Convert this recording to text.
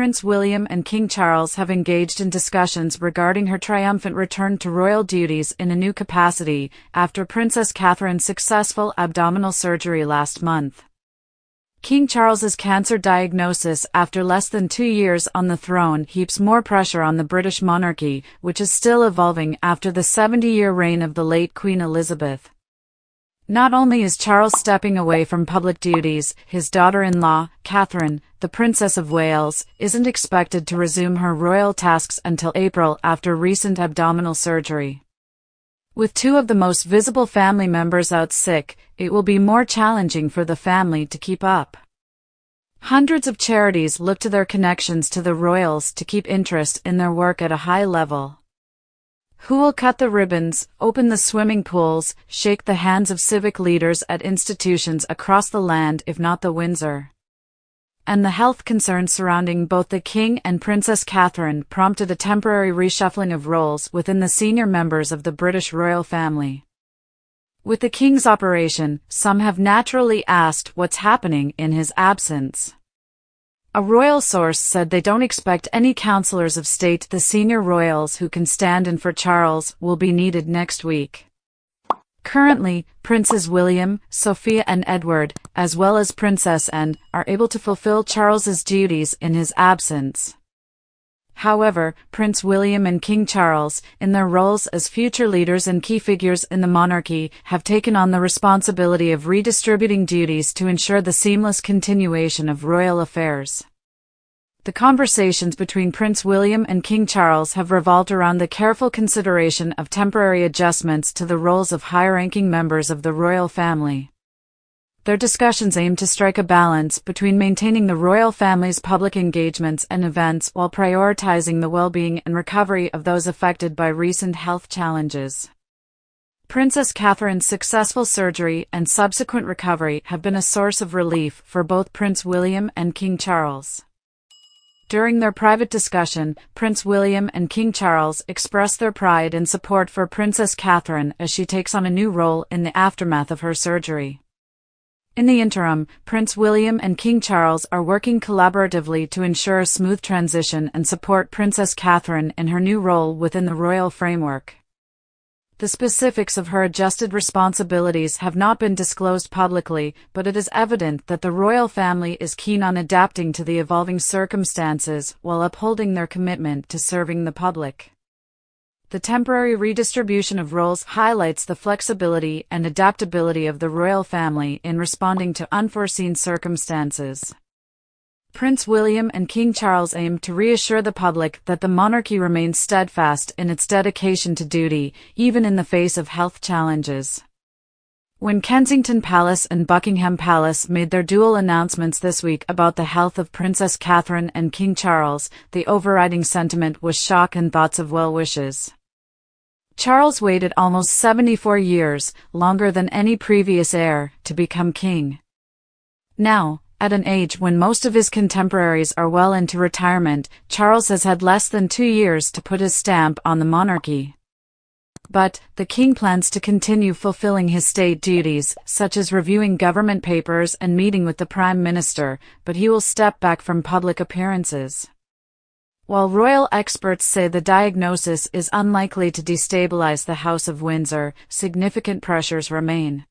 Prince William and King Charles have engaged in discussions regarding her triumphant return to royal duties in a new capacity after Princess Catherine's successful abdominal surgery last month. King Charles's cancer diagnosis after less than 2 years on the throne heaps more pressure on the British monarchy, which is still evolving after the 70-year reign of the late Queen Elizabeth. Not only is Charles stepping away from public duties, his daughter-in-law, Catherine, the Princess of Wales, isn't expected to resume her royal tasks until April after recent abdominal surgery. With 2 of the most visible family members out sick, it will be more challenging for the family to keep up. Hundreds of charities look to their connections to the royals to keep interest in their work at a high level. Who will cut the ribbons, open the swimming pools, shake the hands of civic leaders at institutions across the land if not the Windsor? And the health concerns surrounding both the King and Princess Catherine prompted a temporary reshuffling of roles within the senior members of the British royal family. With the King's operation, some have naturally asked what's happening in his absence. A royal source said they don't expect any councillors of state. The senior royals who can stand in for Charles will be needed next week. Currently, Princes William, Sophia and Edward, as well as Princess Anne, are able to fulfill Charles's duties in his absence. However, Prince William and King Charles, in their roles as future leaders and key figures in the monarchy, have taken on the responsibility of redistributing duties to ensure the seamless continuation of royal affairs. The conversations between Prince William and King Charles have revolved around the careful consideration of temporary adjustments to the roles of high-ranking members of the royal family. Their discussions aim to strike a balance between maintaining the royal family's public engagements and events while prioritizing the well-being and recovery of those affected by recent health challenges. Princess Catherine's successful surgery and subsequent recovery have been a source of relief for both Prince William and King Charles. During their private discussion, Prince William and King Charles expressed their pride and support for Princess Catherine as she takes on a new role in the aftermath of her surgery. In the interim, Prince William and King Charles are working collaboratively to ensure a smooth transition and support Princess Catherine in her new role within the royal framework. The specifics of her adjusted responsibilities have not been disclosed publicly, but it is evident that the royal family is keen on adapting to the evolving circumstances while upholding their commitment to serving the public. The temporary redistribution of roles highlights the flexibility and adaptability of the royal family in responding to unforeseen circumstances. Prince William and King Charles aim to reassure the public that the monarchy remains steadfast in its dedication to duty, even in the face of health challenges. When Kensington Palace and Buckingham Palace made their dual announcements this week about the health of Princess Catherine and King Charles, the overriding sentiment was shock and thoughts of well wishes. Charles waited almost 74 years, longer than any previous heir, to become king. Now, at an age when most of his contemporaries are well into retirement, Charles has had less than 2 years to put his stamp on the monarchy. But, the king plans to continue fulfilling his state duties, such as reviewing government papers and meeting with the Prime Minister, but he will step back from public appearances. While royal experts say the diagnosis is unlikely to destabilize the House of Windsor, significant pressures remain.